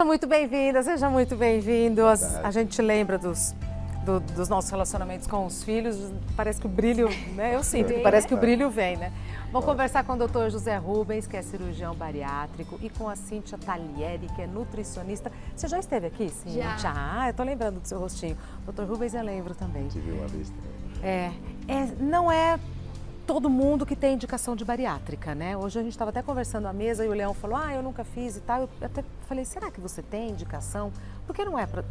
Seja muito bem-vinda, seja muito bem-vindo. A gente lembra dos nossos relacionamentos com os filhos, parece que o brilho, né? Eu sinto que parece que o brilho vem, né? Vamos conversar com o Dr. José Rubens, que é cirurgião bariátrico, e com a Cíntia Talieri, que é nutricionista. Você já esteve aqui, Cíntia? Já. Eu tô lembrando do seu rostinho. Dr. Rubens eu lembro também. Tive uma vez também. Não é todo mundo que tem indicação de bariátrica, né? Hoje a gente estava até conversando à mesa e o Leão falou, eu nunca fiz e tal. Eu até falei, será que você tem indicação? Porque não é para...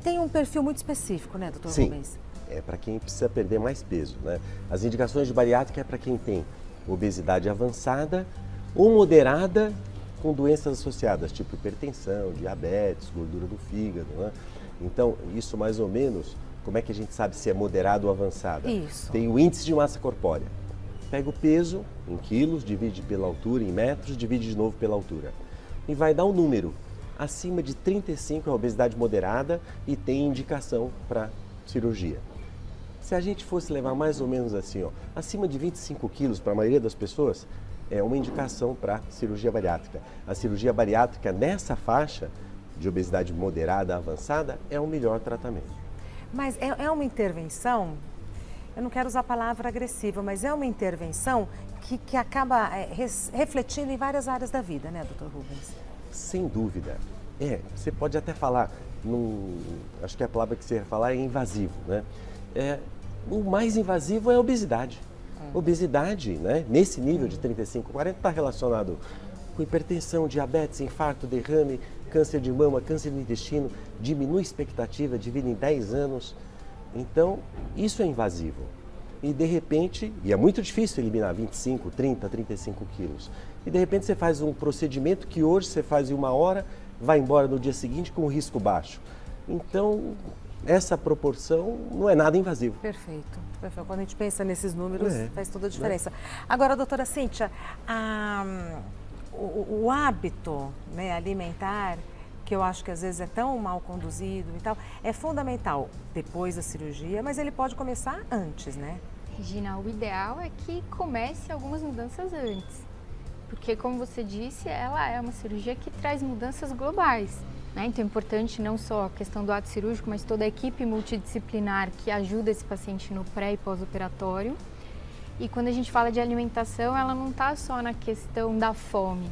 Tem um perfil muito específico, né, doutor Rubens? Sim, é para quem precisa perder mais peso, né? As indicações de bariátrica é para quem tem obesidade avançada ou moderada com doenças associadas, tipo hipertensão, diabetes, gordura do fígado, né? Então, isso mais ou menos... Como é que a gente sabe se é moderado ou avançada? Isso. Tem o índice de massa corpórea. Pega o peso em quilos, divide pela altura, em metros, divide de novo pela altura. E vai dar um número. Acima de 35 é obesidade moderada e tem indicação para cirurgia. Se a gente fosse levar mais ou menos assim, acima de 25 quilos para a maioria das pessoas, é uma indicação para cirurgia bariátrica. A cirurgia bariátrica nessa faixa de obesidade moderada avançada é o melhor tratamento. Mas é uma intervenção, eu não quero usar a palavra agressiva, mas é uma intervenção que acaba refletindo em várias áreas da vida, né, doutor Rubens? Sem dúvida. Você pode até falar, acho que a palavra que você ia falar é invasivo, né? O mais invasivo é a obesidade. Obesidade, né, nesse nível de 35, 40 está relacionado com hipertensão, diabetes, infarto, derrame, câncer de mama, câncer do intestino, diminui a expectativa de vida em 10 anos. Então, isso é invasivo. E de repente, e é muito difícil eliminar 25, 30, 35 quilos. E de repente você faz um procedimento que hoje você faz em 1 hora, vai embora no dia seguinte com risco baixo. Então, essa proporção não é nada invasivo. Perfeito. Quando a gente pensa nesses números, faz toda a diferença. Agora, doutora Cíntia, o hábito, né, alimentar, que eu acho que às vezes é tão mal conduzido e tal, é fundamental depois da cirurgia, mas ele pode começar antes, né? Regina, o ideal é que comece algumas mudanças antes, porque como você disse, ela é uma cirurgia que traz mudanças globais, né? Então é importante não só a questão do ato cirúrgico, mas toda a equipe multidisciplinar que ajuda esse paciente no pré e pós-operatório. E quando a gente fala de alimentação, ela não está só na questão da fome,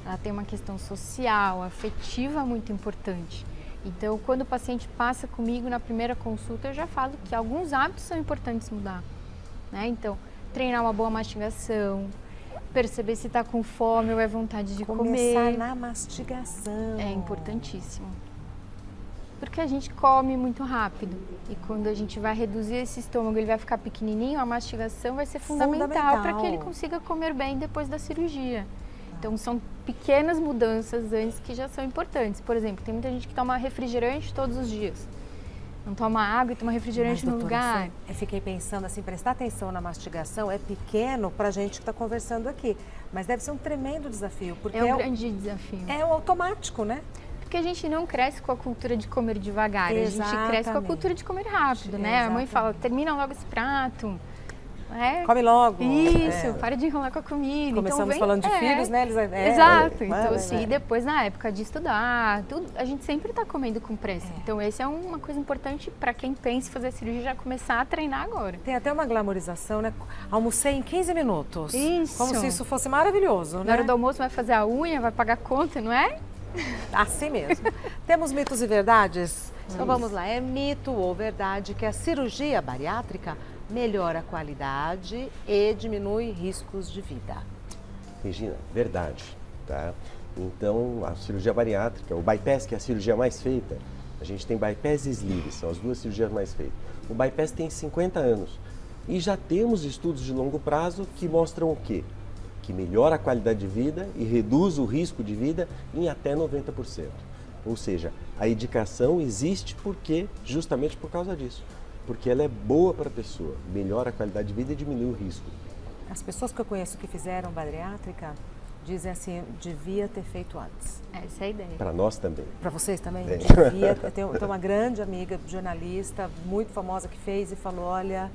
ela tem uma questão social, afetiva muito importante. Então, quando o paciente passa comigo na primeira consulta, eu já falo que alguns hábitos são importantes mudar, né? Então, treinar uma boa mastigação, perceber se está com fome ou é vontade de comer. Começar na mastigação. É importantíssimo. Porque a gente come muito rápido e quando a gente vai reduzir esse estômago, ele vai ficar pequenininho, a mastigação vai ser fundamental para que ele consiga comer bem depois da cirurgia. Então são pequenas mudanças antes que já são importantes. Por exemplo, tem muita gente que toma refrigerante todos os dias. Não toma água e toma refrigerante no lugar. Eu fiquei pensando assim, prestar atenção na mastigação é pequeno para a gente que está conversando aqui, mas deve ser um tremendo desafio. Porque é um grande desafio. É o automático, né? Porque a gente não cresce com a cultura de comer devagar, a gente cresce com a cultura de comer rápido, né? Exatamente. A mãe fala, termina logo esse prato. Come logo. Isso, para de enrolar com a comida. Começamos então, falando de filhos, né? Exato. Então, assim, depois na época de estudar, tudo, a gente sempre está comendo com pressa. Então, essa é uma coisa importante para quem pensa em fazer cirurgia já começar a treinar agora. Tem até uma glamorização, né? Almocei em 15 minutos. Isso. Como se isso fosse maravilhoso, né? Na hora do almoço vai fazer a unha, vai pagar conta, não é? Assim mesmo. Temos mitos e verdades? Então vamos lá, é mito ou verdade que a cirurgia bariátrica melhora a qualidade e diminui riscos de vida? Regina, verdade, tá? Então, a cirurgia bariátrica, o bypass, que é a cirurgia mais feita, a gente tem bypass e sleeve, são as duas cirurgias mais feitas. O bypass tem 50 anos e já temos estudos de longo prazo que mostram o quê? Que melhora a qualidade de vida e reduz o risco de vida em até 90%. Ou seja, a indicação existe justamente por causa disso. Porque ela é boa para a pessoa, melhora a qualidade de vida e diminui o risco. As pessoas que eu conheço que fizeram bariátrica dizem assim, devia ter feito antes. Essa é a ideia. Para nós também. Para vocês também? É. Devia. Eu tenho uma grande amiga, jornalista, muito famosa, que fez e falou, olha,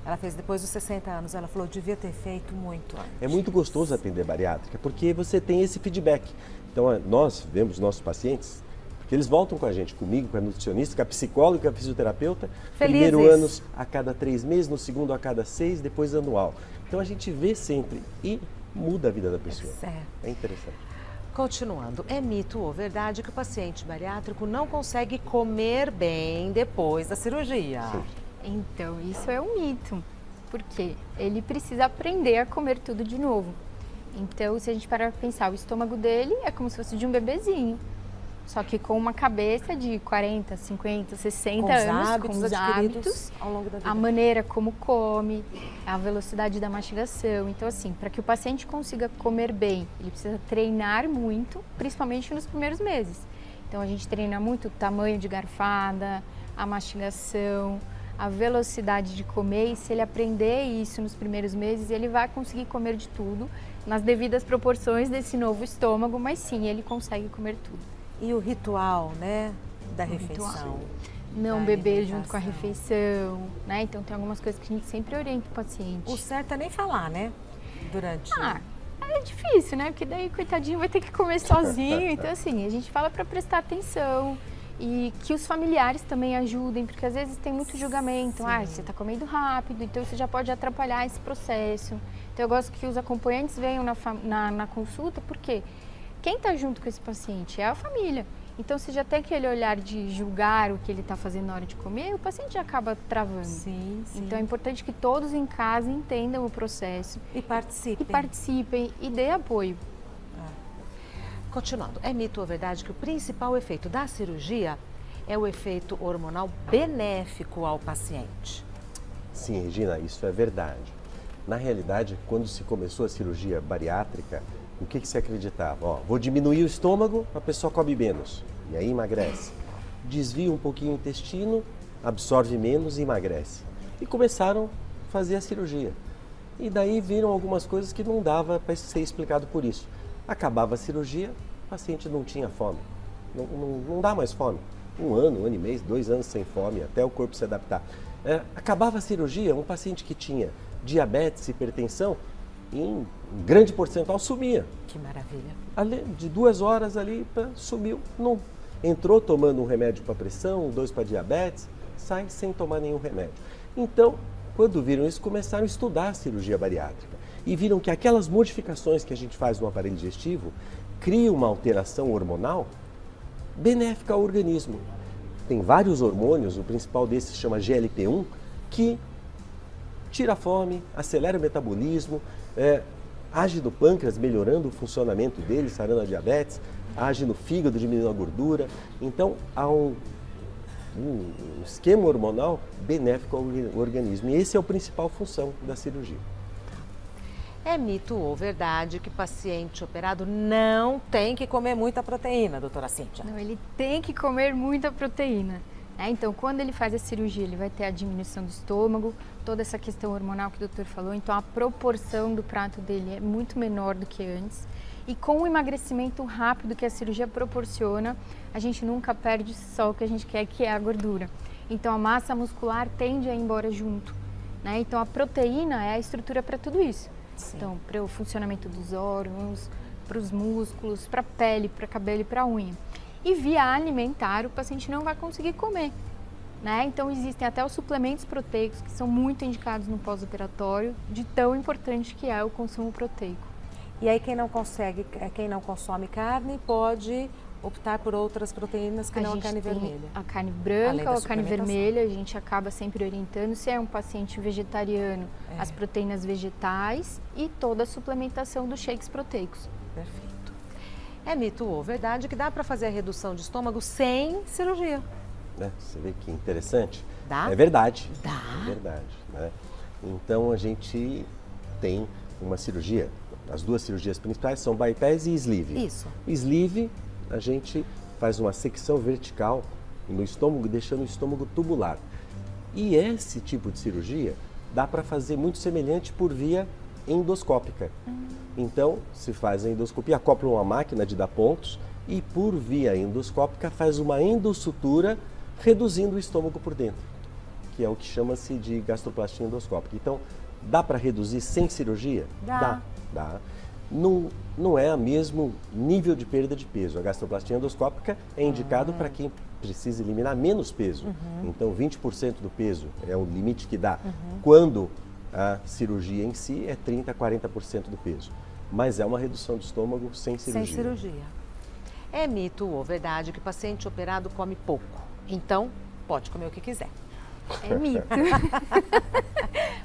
ela fez depois dos 60 anos, ela falou, devia ter feito muito antes. É muito gostoso atender bariátrica, porque você tem esse feedback. Então, nós vemos nossos pacientes Porque eles voltam com a gente, comigo, com a nutricionista, com a psicóloga, com a fisioterapeuta. Felizes. Primeiro ano a cada 3 meses, no segundo a cada 6, depois anual. Então a gente vê sempre e muda a vida da pessoa. Certo. É interessante. Continuando, é mito ou verdade que o paciente bariátrico não consegue comer bem depois da cirurgia? Sim. Então, isso é um mito, porque ele precisa aprender a comer tudo de novo. Então, se a gente parar para pensar, o estômago dele é como se fosse de um bebezinho, só que com uma cabeça de 40, 50, 60 Com os anos, hábitos com os adquiridos hábitos, ao longo da vida. a maneira como come, a velocidade da mastigação. Então, assim, para que o paciente consiga comer bem, ele precisa treinar muito, principalmente nos primeiros meses. Então, a gente treina muito o tamanho de garfada, a mastigação, a velocidade de comer, e se ele aprender isso nos primeiros meses, ele vai conseguir comer de tudo, nas devidas proporções desse novo estômago, mas sim, ele consegue comer tudo. E o ritual, né, da O refeição? ritual. Não Da beber junto com a alimentação. refeição, né? Então tem algumas coisas que a gente sempre orienta o paciente. O certo é nem falar, né? Durante... É difícil, né? Porque daí, coitadinho, vai ter que comer sozinho. Então, assim, a gente fala para prestar atenção e que os familiares também ajudem, porque às vezes tem muito julgamento. Ah, você está comendo rápido, então isso já pode atrapalhar esse processo. Então, eu gosto que os acompanhantes venham na consulta, porque quem está junto com esse paciente é a família. Então, se já tem aquele olhar de julgar o que ele está fazendo na hora de comer, o paciente já acaba travando. Sim, sim. Então, é importante que todos em casa entendam o processo E participem. e participem e dê apoio. Continuando, é mito ou verdade que o principal efeito da cirurgia é o efeito hormonal benéfico ao paciente? Sim, Regina, isso é verdade. Na realidade, quando se começou a cirurgia bariátrica, o que se acreditava? Ó, vou diminuir o estômago, a pessoa come menos, e aí emagrece. Desvia um pouquinho o intestino, absorve menos e emagrece. E começaram a fazer a cirurgia. E daí viram algumas coisas que não dava para ser explicado por isso. Acabava a cirurgia, o paciente não tinha fome. Não dá mais fome. 1 ano, 1 ano e meio, 2 anos sem fome, até o corpo se adaptar. Acabava a cirurgia, um paciente que tinha diabetes, hipertensão, em um grande percentual sumia. Que maravilha. Ali, de 2 horas ali, sumiu. Não entrou tomando um remédio para pressão, 2 para diabetes, sai sem tomar nenhum remédio. Então, quando viram isso, começaram a estudar a cirurgia bariátrica e viram que aquelas modificações que a gente faz no aparelho digestivo criam uma alteração hormonal benéfica ao organismo. Tem vários hormônios, o principal desses se chama GLP-1, que tira a fome, acelera o metabolismo, age no pâncreas, melhorando o funcionamento dele, sarando a diabetes, age no fígado, diminuindo a gordura. Então, há um esquema hormonal benéfico ao organismo. E essa é a principal função da cirurgia. É mito ou verdade que paciente operado não tem que comer muita proteína, doutora Cíntia? Não, ele tem que comer muita proteína. Né? Então, quando ele faz a cirurgia, ele vai ter a diminuição do estômago, toda essa questão hormonal que o doutor falou. Então, a proporção do prato dele é muito menor do que antes. E com o emagrecimento rápido que a cirurgia proporciona, a gente nunca perde só o que a gente quer, que é a gordura. Então, a massa muscular tende a ir embora junto. Né? Então, a proteína é a estrutura para tudo isso. Sim. Então, para o funcionamento dos órgãos, para os músculos, para a pele, para o cabelo e para a unha. E via alimentar, o paciente não vai conseguir comer. Né? Então, existem até os suplementos proteicos que são muito indicados no pós-operatório, de tão importante que é o consumo proteico. E aí quem não consome carne pode optar por outras proteínas que não a carne vermelha. A carne Além branca da ou a carne suplementação. vermelha, a gente acaba sempre orientando. Se é um paciente vegetariano, as proteínas vegetais e toda a suplementação dos shakes proteicos. Perfeito. É mito ou verdade que dá para fazer a redução de estômago sem cirurgia? Você vê que interessante? Dá? É verdade. Dá. É verdade. Né? Então, a gente tem uma cirurgia. As 2 cirurgias principais são bypass e sleeve. Isso. Sleeve, a gente faz uma secção vertical no estômago, deixando o estômago tubular. E esse tipo de cirurgia dá para fazer muito semelhante por via endoscópica. Então, se faz a endoscopia, acopla uma máquina de dar pontos e por via endoscópica faz uma endossutura reduzindo o estômago por dentro, que é o que chama-se de gastroplastia endoscópica. Então, dá para reduzir sem cirurgia? Dá. Dá. não é o mesmo nível de perda de peso. A gastroplastia endoscópica é indicado para quem precisa eliminar menos peso. Então, 20% do peso é o limite que dá. Quando a cirurgia em si é 30% a 40% do peso. Mas é uma redução do estômago sem cirurgia. Sem cirurgia. É mito ou verdade que o paciente operado come pouco? Então, pode comer o que quiser. É mito.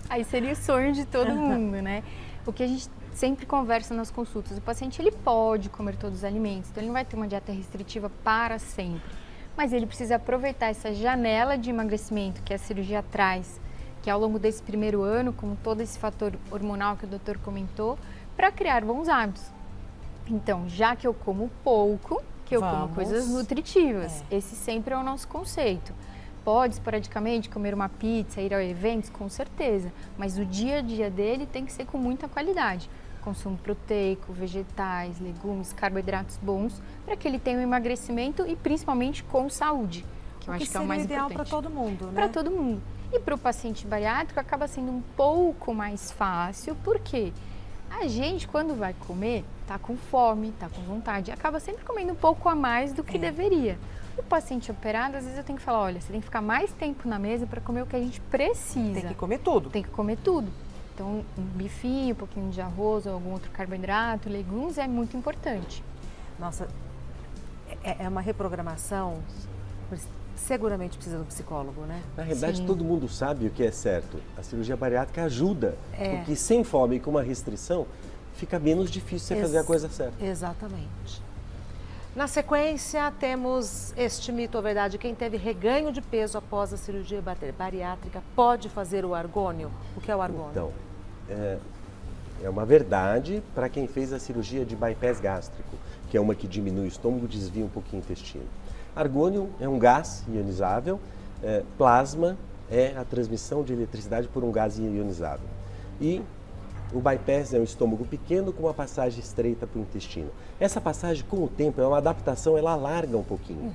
Aí seria o sonho de todo mundo, né? O que a gente sempre conversa nas consultas, o paciente ele pode comer todos os alimentos, então ele não vai ter uma dieta restritiva para sempre, mas ele precisa aproveitar essa janela de emagrecimento que a cirurgia traz, que ao longo desse primeiro ano, com todo esse fator hormonal que o doutor comentou, para criar bons hábitos. Então, já que eu como pouco, que eu como coisas nutritivas, esse sempre é o nosso conceito. Pode, esporadicamente, comer uma pizza, ir a eventos, com certeza, mas o dia a dia dele tem que ser com muita qualidade. Consumo proteico, vegetais, legumes, carboidratos bons, para que ele tenha um emagrecimento e principalmente com saúde, que eu acho que é o mais ideal importante. para todo mundo, né? Para todo mundo. E para o paciente bariátrico acaba sendo um pouco mais fácil, porque a gente, quando vai comer, tá com fome, tá com vontade, acaba sempre comendo um pouco a mais do que deveria. O paciente operado, às vezes eu tenho que falar, olha, você tem que ficar mais tempo na mesa para comer o que a gente precisa. Tem que comer tudo. Tem que comer tudo. Então, um bifinho, um pouquinho de arroz ou algum outro carboidrato, legumes é muito importante. Nossa, é uma reprogramação, seguramente precisa de um psicólogo, né? Na realidade, Sim. todo mundo sabe o que é certo. A cirurgia bariátrica ajuda, porque sem fome e com uma restrição, fica menos difícil você fazer a coisa certa. Exatamente. Na sequência, temos este mito ou verdade: quem teve reganho de peso após a cirurgia bariátrica pode fazer o argônio? O que é o argônio? Então, é uma verdade para quem fez a cirurgia de bypass gástrico, que é uma que diminui o estômago, desvia um pouquinho o intestino. Argônio é um gás ionizável, plasma é a transmissão de eletricidade por um gás ionizável. E o bypass é um estômago pequeno com uma passagem estreita para o intestino. Essa passagem, com o tempo, é uma adaptação, ela alarga um pouquinho.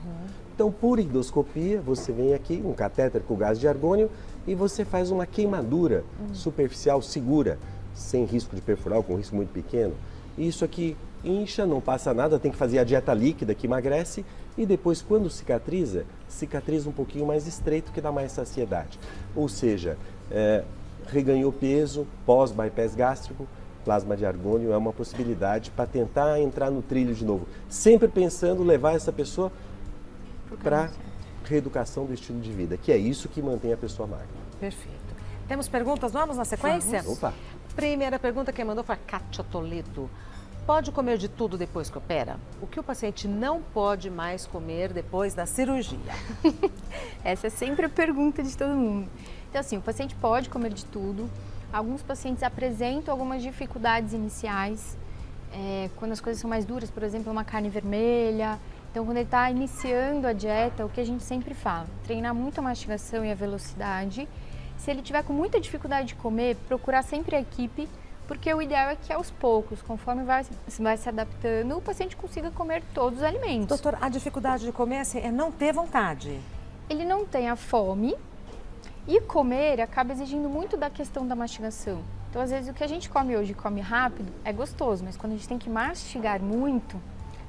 Então, por endoscopia, você vem aqui, um catéter com gás de argônio, e você faz uma queimadura superficial segura, sem risco de perfurar, ou com risco muito pequeno. E isso aqui incha, não passa nada, tem que fazer a dieta líquida que emagrece, e depois, quando cicatriza um pouquinho mais estreito, que dá mais saciedade. Ou seja, reganhou peso, pós-bypass gástrico, plasma de argônio é uma possibilidade para tentar entrar no trilho de novo. Sempre pensando levar essa pessoa para reeducação do estilo de vida, que é isso que mantém a pessoa magra. Perfeito. Temos perguntas? Vamos na sequência? Vamos. Opa! Primeira pergunta que mandou foi a Kátia Toledo. Pode comer de tudo depois que opera? O que o paciente não pode mais comer depois da cirurgia? Essa é sempre a pergunta de todo mundo. Então, assim, o paciente pode comer de tudo. Alguns pacientes apresentam algumas dificuldades iniciais, quando as coisas são mais duras, por exemplo, uma carne vermelha. Então, quando ele está iniciando a dieta, o que a gente sempre fala? Treinar muito a mastigação e a velocidade. Se ele tiver com muita dificuldade de comer, procurar sempre a equipe, porque o ideal é que aos poucos, conforme vai se adaptando, o paciente consiga comer todos os alimentos. Doutor, a dificuldade de comer assim, é não ter vontade. Ele não tem a fome e comer acaba exigindo muito da questão da mastigação. Então, às vezes, o que a gente come hoje, come rápido, é gostoso, mas quando a gente tem que mastigar muito,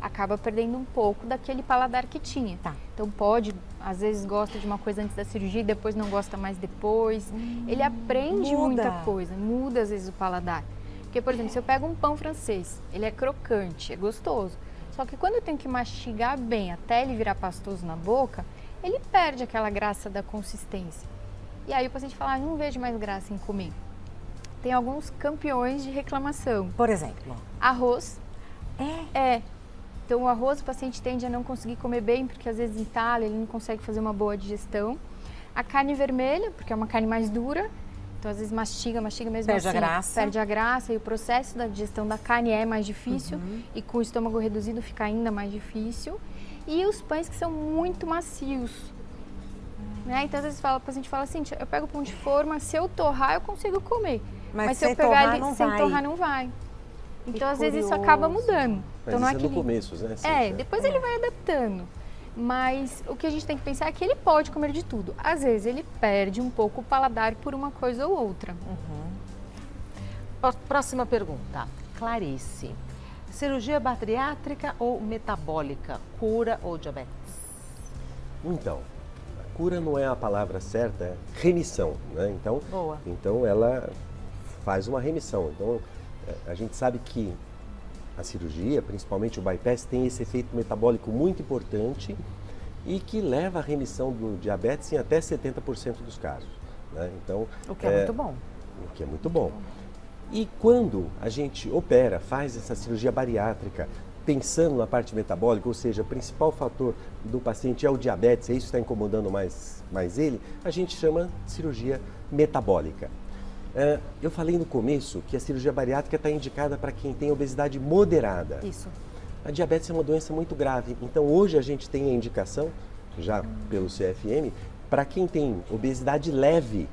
acaba perdendo um pouco daquele paladar que tinha. Tá. Então pode, às vezes gosta de uma coisa antes da cirurgia e depois não gosta mais depois. Ele aprende muita coisa, muda às vezes o paladar. Porque, por exemplo, se eu pego um pão francês, ele é crocante, é gostoso. Só que quando eu tenho que mastigar bem até ele virar pastoso na boca, ele perde aquela graça da consistência. E aí o paciente fala, não vejo mais graça em comer. Tem alguns campeões de reclamação. Por exemplo? Arroz. Então, o arroz o paciente tende a não conseguir comer bem, porque às vezes entala, ele não consegue fazer uma boa digestão. A carne vermelha, porque é uma carne mais dura, então às vezes mastiga mesmo perde assim. A graça. Perde a graça e o processo da digestão da carne é mais difícil e com o estômago reduzido fica ainda mais difícil. E os pães que são muito macios. Né? Então, às vezes o paciente fala assim, eu pego o pão de forma, se eu torrar eu consigo comer. Mas se eu pegar ele sem torrar não vai. Então, às vezes, isso acaba mudando. Mas então, não isso é que no começo, né? Depois ele vai adaptando. Mas o que a gente tem que pensar é que ele pode comer de tudo. Às vezes, ele perde um pouco o paladar por uma coisa ou outra. Próxima pergunta. Clarice. Cirurgia bariátrica ou metabólica? Cura ou diabetes? Então, a cura não é a palavra certa, é remissão, né? Boa. Então ela faz uma remissão. Então a gente sabe que a cirurgia, principalmente o bypass, tem esse efeito metabólico muito importante e que leva à remissão do diabetes em até 70% dos casos, né? Então, O que é muito bom. o que é muito bom. E quando a gente opera, faz essa cirurgia bariátrica, pensando na parte metabólica, ou seja, o principal fator do paciente é o diabetes, e isso está incomodando mais ele, a gente chama de cirurgia metabólica. Eu falei no começo que a cirurgia bariátrica está indicada para quem tem obesidade moderada. Isso. A diabetes é uma doença muito grave, então hoje a gente tem a indicação, já pelo CFM, para quem tem obesidade leve,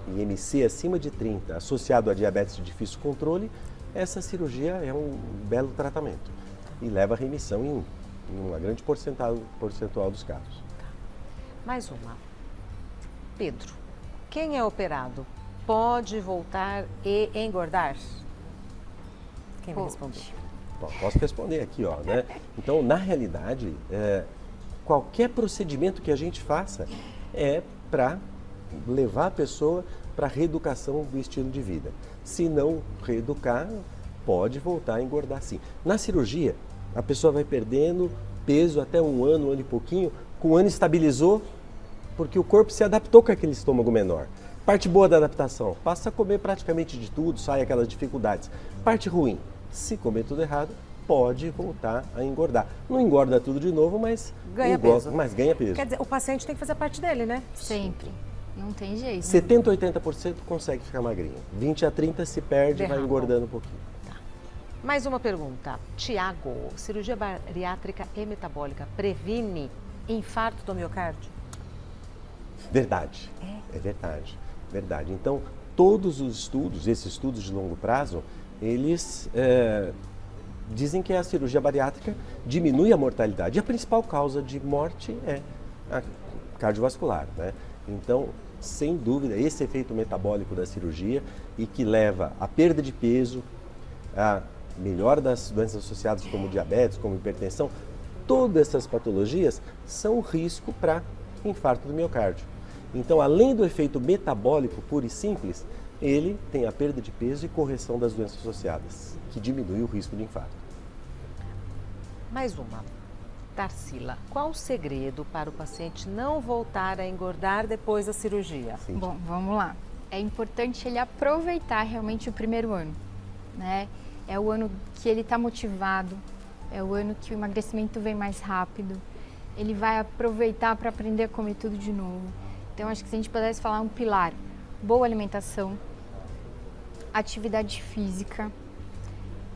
IMC acima de 30, associado a diabetes de difícil controle, essa cirurgia é um belo tratamento e leva à remissão em uma grande percentual dos casos. Mais uma. Pedro, quem é operado pode voltar e engordar? Quem vai responder? Bom, posso responder aqui, ó, né? Então, na realidade, qualquer procedimento que a gente faça é para levar a pessoa para a reeducação do estilo de vida. Se não reeducar, pode voltar a engordar sim. Na cirurgia, a pessoa vai perdendo peso até um ano e pouquinho, com um ano estabilizou, porque o corpo se adaptou com aquele estômago menor. Parte boa da adaptação, passa a comer praticamente de tudo, sai aquelas dificuldades. Parte ruim, se comer tudo errado, pode voltar a engordar. Não engorda tudo de novo, mas Ganha peso. Mas ganha peso. Quer dizer, o paciente tem que fazer a parte dele, né? Sempre. Não tem jeito. 70% a 80% consegue ficar magrinho. 20% a 30% se perde e vai Derrama. engordando um pouquinho. Mais uma pergunta. Tiago, cirurgia bariátrica e metabólica previne infarto do miocárdio? Verdade. É verdade. Verdade. Então, todos os estudos, esses estudos de longo prazo, eles dizem que a cirurgia bariátrica diminui a mortalidade. E a principal causa de morte é a cardiovascular, né? Então, sem dúvida, esse efeito metabólico da cirurgia e que leva à perda de peso, a melhora das doenças associadas como diabetes, como hipertensão, todas essas patologias são risco para infarto do miocárdio. Então, além do efeito metabólico puro e simples, ele tem a perda de peso e correção das doenças associadas, que diminui o risco de infarto. Mais uma. Tarsila, qual o segredo para o paciente não voltar a engordar depois da cirurgia? Sim. Bom, vamos lá. É importante ele aproveitar realmente o primeiro ano, né? É o ano que ele está motivado, é o ano que o emagrecimento vem mais rápido. Ele vai aproveitar para aprender a comer tudo de novo. Então, acho que se a gente pudesse falar um pilar, boa alimentação, atividade física,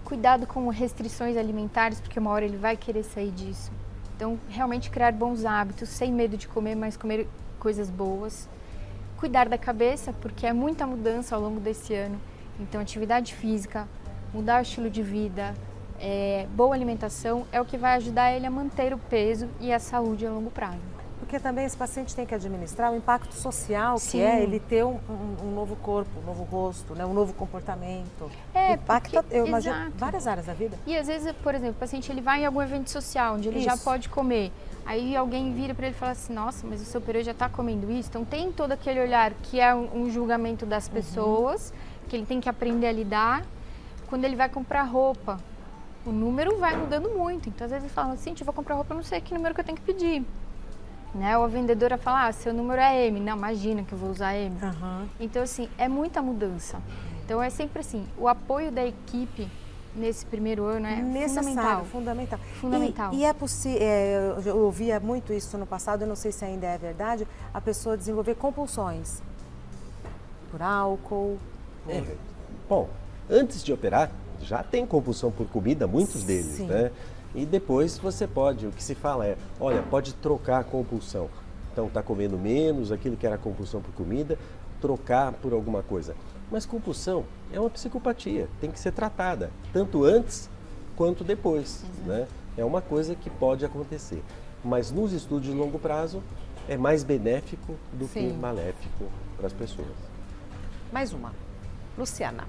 cuidado com restrições alimentares, porque uma hora ele vai querer sair disso. Então, realmente criar bons hábitos, sem medo de comer, mas comer coisas boas. Cuidar da cabeça, porque é muita mudança ao longo desse ano. Então, atividade física, mudar o estilo de vida, boa alimentação é o que vai ajudar ele a manter o peso e a saúde a longo prazo. Porque também esse paciente tem que administrar o impacto social, que Sim. é ele ter um novo corpo, um novo rosto, né? Um novo comportamento. Impacta, porque- eu imagino, exato. várias áreas da vida. E às vezes, por exemplo, o paciente ele vai em algum evento social, onde ele já Isso. pode comer. Aí alguém vira para ele e fala assim, nossa, mas o seu peru já está comendo isso? Então tem todo aquele olhar que é um julgamento das pessoas, que ele tem que aprender a lidar. Quando ele vai comprar roupa, o número vai mudando muito. Então às vezes ele fala assim, eu vou comprar roupa, eu não sei que número que eu tenho que pedir. Né? Ou a vendedora fala, seu número é M. Não, imagina que eu vou usar M. Então assim, é muita mudança. Então é sempre assim, o apoio da equipe nesse primeiro ano é Necessário, fundamental. fundamental. Fundamental. E é possível, eu ouvia muito isso no passado, eu não sei se ainda é verdade, a pessoa desenvolver compulsões por álcool, por... Bom, antes de operar, já tem compulsão por comida, muitos deles, Sim. né? E depois você pode, o que se fala é, olha, pode trocar a compulsão. Então, está comendo menos, aquilo que era compulsão por comida, trocar por alguma coisa. Mas compulsão é uma psicopatia, tem que ser tratada, tanto antes quanto depois, né? É uma coisa que pode acontecer. Mas nos estudos de longo prazo, é mais benéfico do que Sim. maléfico para as pessoas. Mais uma. Luciana,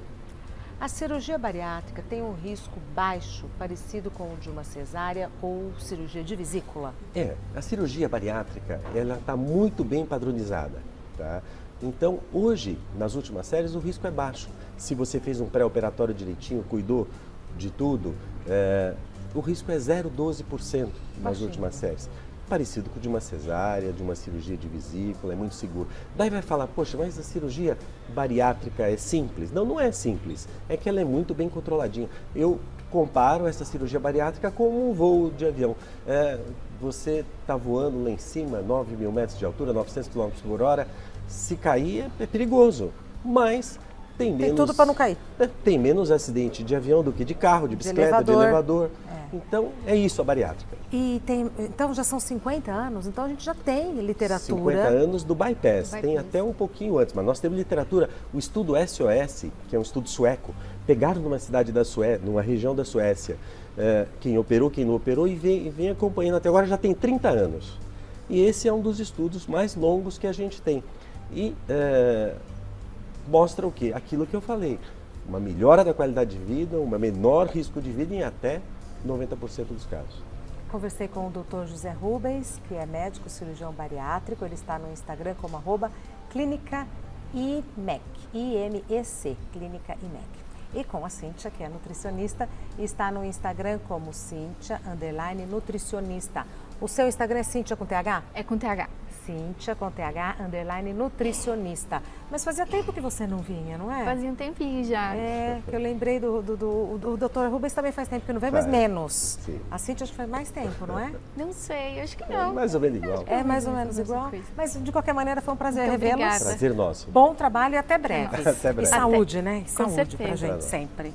A cirurgia bariátrica tem um risco baixo, parecido com o de uma cesárea ou cirurgia de vesícula? A cirurgia bariátrica, ela está muito bem padronizada, tá? Então, hoje, nas últimas séries, o risco é baixo. Se você fez um pré-operatório direitinho, cuidou de tudo, o risco é 0,12% nas últimas séries. Parecido com o de uma cesárea, de uma cirurgia de vesícula, é muito seguro. Daí vai falar, poxa, mas a cirurgia bariátrica é simples? Não, não é simples. É que ela é muito bem controladinha. Eu comparo essa cirurgia bariátrica com um voo de avião. Você está voando lá em cima, 9.000 metros de altura, 900 km por hora. Se cair, é perigoso. Mas tem menos... Tem tudo para não cair. Tem menos acidente de avião do que de carro, de bicicleta, de elevador. Então, é isso a bariátrica. Então já são 50 anos, então a gente já tem literatura. 50 anos do bypass, tem até um pouquinho antes, mas nós temos literatura. O estudo SOS, que é um estudo sueco, pegaram numa cidade da Suécia, numa região da Suécia, quem operou, quem não operou, e vem acompanhando até agora, já tem 30 anos. E esse é um dos estudos mais longos que a gente tem. E mostra o quê? Aquilo que eu falei, uma melhora da qualidade de vida, um menor risco de vida em até 90% dos casos. Conversei com o Dr. José Rubens, que é médico cirurgião bariátrico. Ele está no Instagram como @Clínica IMEC, IMEC, Clínica IMEC. E com a Cíntia, que é nutricionista, e está no Instagram como Cíntia_nutricionista. O seu Instagram é Cíntia com TH? É com TH. Cíntia com TH _nutricionista. Mas fazia tempo que você não vinha, não é? Fazia um tempinho já. Que eu lembrei do Dr. Rubens também faz tempo que não vem, mas menos. Sim. A Cíntia acho que faz mais tempo, não é? Não sei, acho que não. Mais ou menos igual. É mais ou menos igual. Mas de qualquer maneira foi um prazer Muito revê-los. obrigada. Prazer nosso. Bom trabalho e até breve. Até breve. E saúde, né? E Com saúde pra certeza. gente sempre.